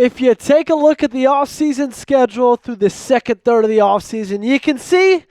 If you take a look at the offseason schedule through the second third of the offseason, you can see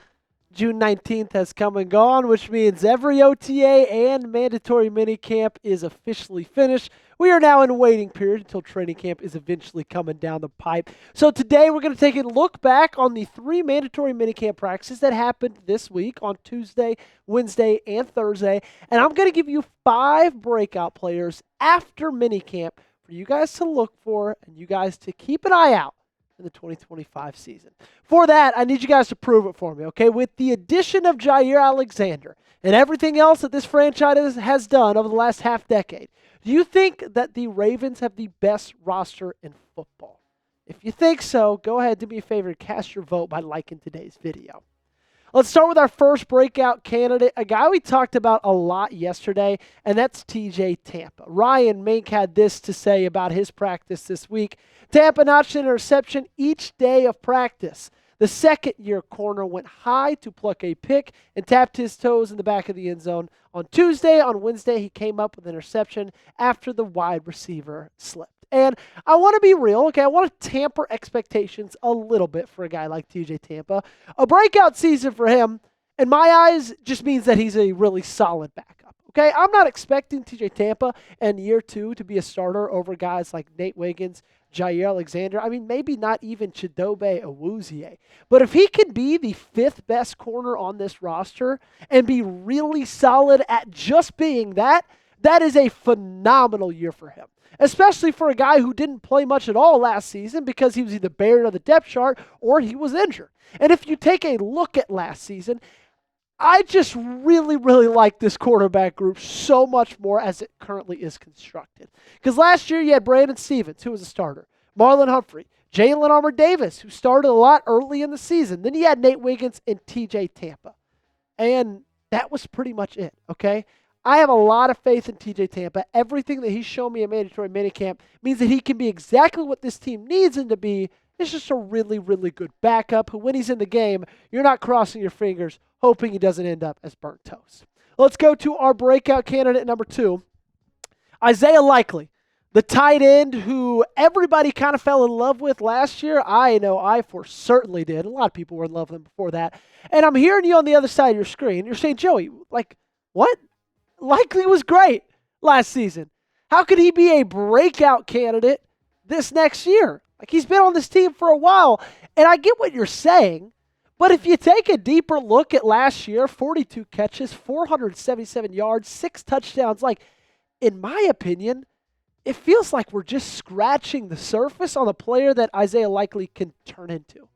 June 19th has come and gone, which means every OTA and mandatory minicamp is officially finished. We are now in a waiting period until training camp is eventually coming down the pipe. So today we're going to take a look back on the 3 mandatory minicamp practices that happened this week on Tuesday, Wednesday, and Thursday. And I'm going to give you 5 breakout players after minicamp for you guys to look for and you guys to keep an eye out in the 2025 season. For that, I need you guys to prove it for me, okay? With the addition of Jaire Alexander and everything else that this franchise has done over the last half decade, do you think that the Ravens have the best roster in football? If you think so, go ahead, do me a favor, cast your vote by liking today's video. Let's start with our first breakout candidate, a guy we talked about a lot yesterday, and that's TJ Tampa. Ryan Mink had this to say about his practice this week. Tampa notched an interception each day of practice. The second-year corner went high to pluck a pick and tapped his toes in the back of the end zone. On Tuesday, on Wednesday, he came up with an interception after the wide receiver slipped. And I want to be real, okay? I want to tamper expectations a little bit for a guy like TJ Tampa. A breakout season for him, in my eyes, just means that he's a really solid backup, okay? I'm not expecting TJ Tampa in year 2 to be a starter over guys like Nate Wiggins, Jaire Alexander. I mean, maybe not even Chidobe Awuzie. But if he can be the 5th best corner on this roster and be really solid at just being that, that is a phenomenal year for him. Especially for a guy who didn't play much at all last season because he was either buried on the depth chart or he was injured. And if you take a look at last season, I just really like this quarterback group so much more as it currently is constructed. Because last year you had Brandon Stevens, who was a starter, Marlon Humphrey, Jalen Armour-Davis, who started a lot early in the season. Then you had Nate Wiggins and TJ Tampa. And that was pretty much it, okay? I have a lot of faith in TJ Tampa. Everything that he's shown me in mandatory minicamp means that he can be exactly what this team needs him to be. It's just a really good backup who, when he's in the game, you're not crossing your fingers, hoping he doesn't end up as burnt toast. Let's go to our breakout candidate number 2, Isaiah Likely, the tight end who everybody kind of fell in love with last year. I know I for certainly did. A lot of people were in love with him before that. And I'm hearing you on the other side of your screen. You're saying, Joey, like, what? Likely was great last season. How could he be a breakout candidate this next year? Like, he's been on this team for a while, and I get what you're saying, but if you take a deeper look at last year, 42 catches, 477 yards, 6 touchdowns, like, in my opinion, it feels like we're just scratching the surface on the player that Isaiah Likely can turn into.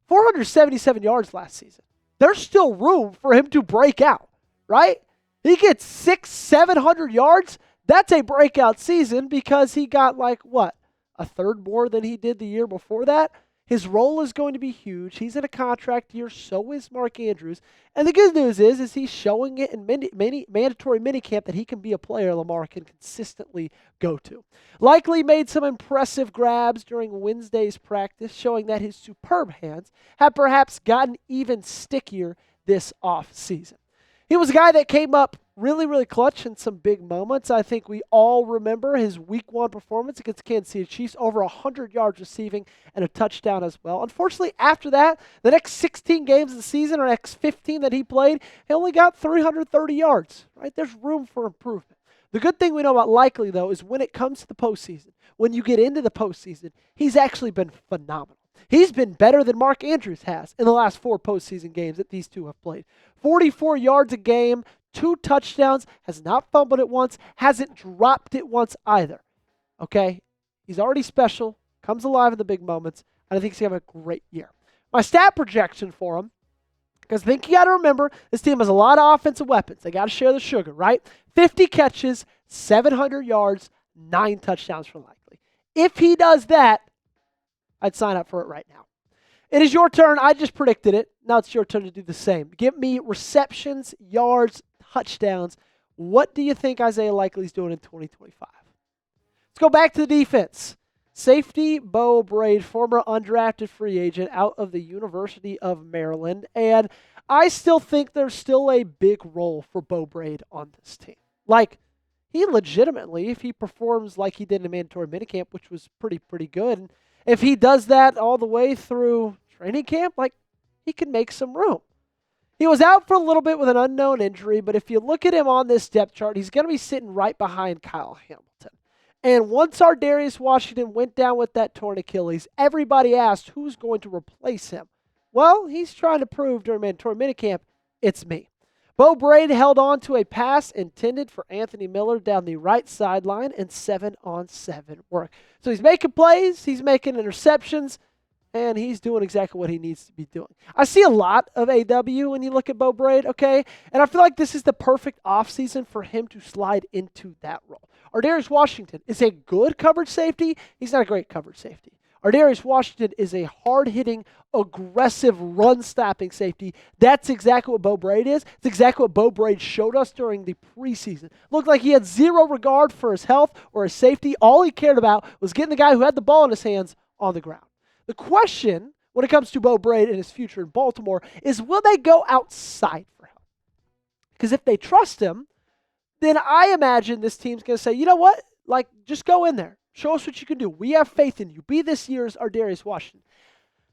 477 yards last season. There's still room for him to break out, right? He gets 600-700 yards. That's a breakout season because he got a third more than he did the year before that. His role is going to be huge. He's in a contract year. So is Mark Andrews. And the good news is he's showing it in mandatory minicamp that he can be a player Lamar can consistently go to. Likely made some impressive grabs during Wednesday's practice, showing that his superb hands have perhaps gotten even stickier this offseason. He was a guy that came up really clutch in some big moments. I think we all remember his week 1 performance against the Kansas City Chiefs, over 100 yards receiving and a touchdown as well. Unfortunately, after that, the next 16 games of the season, or next 15 that he played, he only got 330 yards, right? There's room for improvement. The good thing we know about Likely, though, is when it comes to the postseason, when you get into the postseason, he's actually been phenomenal. He's been better than Mark Andrews has in the last 4 postseason games that these two have played. 44 yards a game, 2 touchdowns, has not fumbled it once, hasn't dropped it once either. Okay? He's already special, comes alive in the big moments, and I think he's going to have a great year. My stat projection for him, because I think you got to remember, this team has a lot of offensive weapons. They got to share the sugar, right? 50 catches, 700 yards, 9 touchdowns for Likely. If he does that, I'd sign up for it right now. It is your turn. I just predicted it. Now it's your turn to do the same. Give me receptions, yards, touchdowns. What do you think Isaiah Likely's doing in 2025? Let's go back to the defense. Safety Beau Brade, former undrafted free agent out of the University of Maryland. And I still think there's still a big role for Beau Brade on this team. Like, he legitimately, if he performs like he did in a mandatory minicamp, which was pretty good, and if he does that all the way through training camp, like, he can make some room. He was out for a little bit with an unknown injury, but if you look at him on this depth chart, he's going to be sitting right behind Kyle Hamilton. And once Darius Washington went down with that torn Achilles, everybody asked who's going to replace him. Well, he's trying to prove during mandatory minicamp, it's me. Beau Brade held on to a pass intended for Anthony Miller down the right sideline and 7-on-7 work. So he's making plays, he's making interceptions, and he's doing exactly what he needs to be doing. I see a lot of AW when you look at Beau Brade, okay? And I feel like this is the perfect offseason for him to slide into that role. Darius Washington is a good coverage safety. He's not a great coverage safety. Darius Washington is a hard-hitting, aggressive, run-stopping safety. That's exactly what Beau Brade is. It's exactly what Beau Brade showed us during the preseason. Looked like he had zero regard for his health or his safety. All he cared about was getting the guy who had the ball in his hands on the ground. The question, when it comes to Beau Brade and his future in Baltimore, is will they go outside for him? Because if they trust him, then I imagine this team's going to say, you know what? Like, just go in there. Show us what you can do. We have faith in you. Be this year's Darius Washington.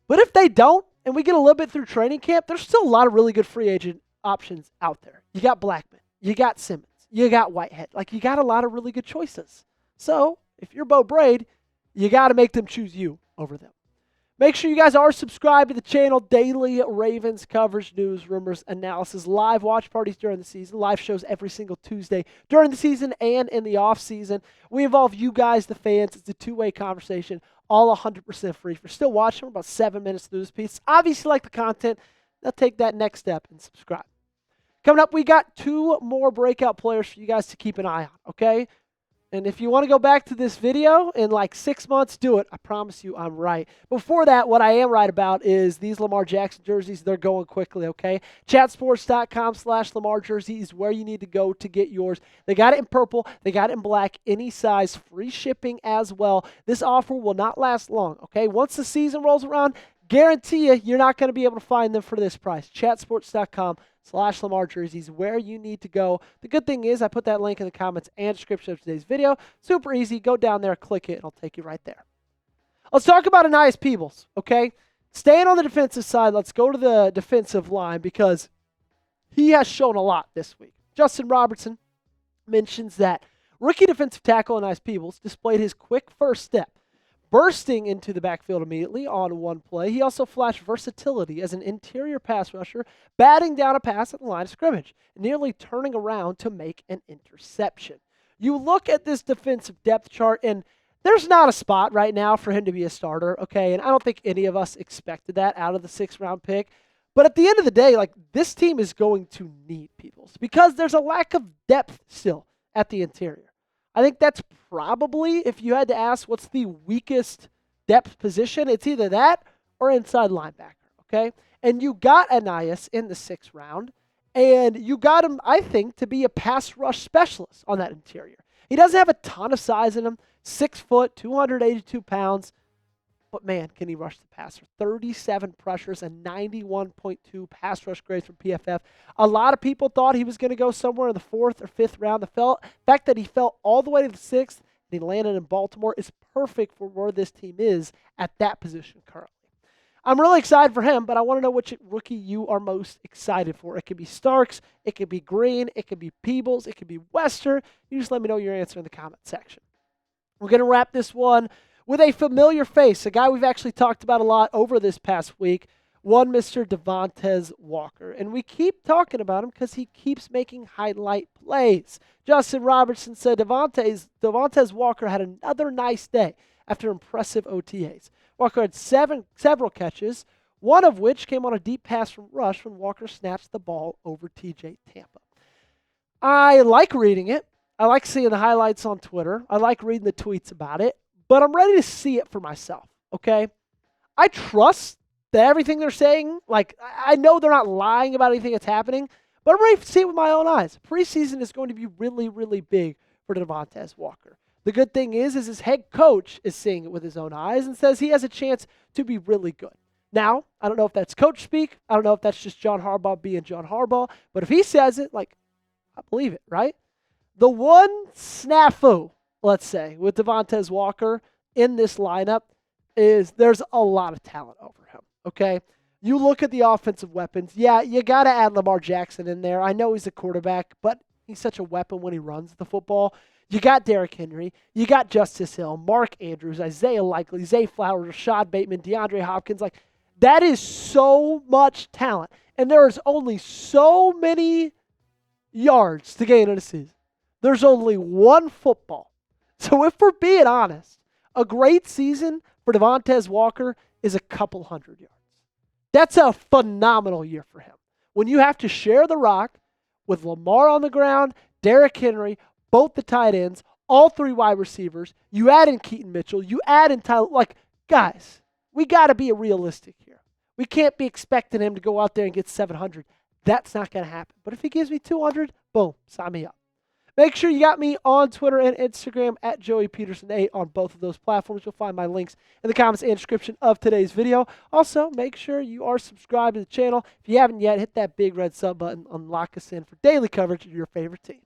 But if they don't, and we get a little bit through training camp, there's still a lot of really good free agent options out there. You got Blackman. You got Simmons. You got Whitehead. Like, you got a lot of really good choices. So, if you're Beau Brade, you got to make them choose you over them. Make sure you guys are subscribed to the channel. Daily Ravens coverage, news, rumors, analysis, live watch parties during the season, live shows every single Tuesday during the season and in the off season. We involve you guys, the fans. It's a two-way conversation, all 100% free. If you're still watching, we're about 7 minutes through this piece. Obviously, like the content, now take that next step and subscribe. Coming up, we got 2 more breakout players for you guys to keep an eye on, okay? And if you want to go back to this video in like 6 months, do it. I promise you I'm right. Before that, what I am right about is these Lamar Jackson jerseys, they're going quickly, okay? Chatsports.com/Lamar jerseys is where you need to go to get yours. They got it in purple. They got it in black. Any size. Free shipping as well. This offer will not last long, okay? Once the season rolls around, guarantee you're not going to be able to find them for this price. Chatsports.com/Lamar jerseys, where you need to go. The good thing is I put that link in the comments and description of today's video. Super easy. Go down there, click it, and I'll take you right there. Let's talk about Aeneas Peebles, okay? Staying on the defensive side, let's go to the defensive line because he has shown a lot this week. Justin Robertson mentions that rookie defensive tackle Aeneas Peebles displayed his quick first step, bursting into the backfield immediately on one play. He also flashed versatility as an interior pass rusher, batting down a pass at the line of scrimmage, nearly turning around to make an interception. You look at this defensive depth chart, and there's not a spot right now for him to be a starter, okay? And I don't think any of us expected that out of the 6th-round pick. But at the end of the day, like, this team is going to need Peebles because there's a lack of depth still at the interior. I think that's probably, if you had to ask what's the weakest depth position, it's either that or inside linebacker, okay? And you got Aeneas in the 6th round, and you got him, I think, to be a pass rush specialist on that interior. He doesn't have a ton of size in him, 6 foot, 282 pounds, but man, can he rush the passer. 37 pressures and 91.2 pass rush grades from PFF. A lot of people thought he was going to go somewhere in the 4th or 5th round. The fact that he fell all the way to the 6th and he landed in Baltimore is perfect for where this team is at that position currently. I'm really excited for him, but I want to know which rookie you are most excited for. It could be Starks, it could be Green, it could be Peebles, it could be Wester. You just let me know your answer in the comment section. We're going to wrap this one with a familiar face, a guy we've actually talked about a lot over this past week, one Mr. Devontez Walker. And we keep talking about him because he keeps making highlight plays. Justin Robertson said Devontez Walker had another nice day after impressive OTAs. Walker had several catches, one of which came on a deep pass from Rush when Walker snatched the ball over TJ Tampa. I like reading it. I like seeing the highlights on Twitter. I like reading the tweets about it. But I'm ready to see it for myself, okay? I trust that everything they're saying, like, I know they're not lying about anything that's happening, but I'm ready to see it with my own eyes. Preseason is going to be really, really big for Devontez Walker. The good thing is his head coach is seeing it with his own eyes and says he has a chance to be really good. Now, I don't know if that's coach speak. I don't know if that's just John Harbaugh being John Harbaugh. But if he says it, like, I believe it, right? The one snafu, let's say, with Devontez Walker in this lineup is there's a lot of talent over him, okay? You look at the offensive weapons. Yeah, you got to add Lamar Jackson in there. I know he's a quarterback, but he's such a weapon when he runs the football. You got Derrick Henry. You got Justice Hill, Mark Andrews, Isaiah Likely, Zay Flowers, Rashad Bateman, DeAndre Hopkins. Like, that is so much talent. And there is only so many yards to gain in a season. There's only one football. So if we're being honest, a great season for Devontez Walker is a couple hundred yards. That's a phenomenal year for him. When you have to share the rock with Lamar on the ground, Derrick Henry, both the tight ends, all three wide receivers, you add in Keaton Mitchell, you add in Tyler. Like, guys, we got to be realistic here. We can't be expecting him to go out there and get 700. That's not going to happen. But if he gives me 200, boom, sign me up. Make sure you got me on Twitter and Instagram at Joey Petersen8 on both of those platforms. You'll find my links in the comments and description of today's video. Also, make sure you are subscribed to the channel. If you haven't yet, hit that big red sub button and lock us in for daily coverage of your favorite team.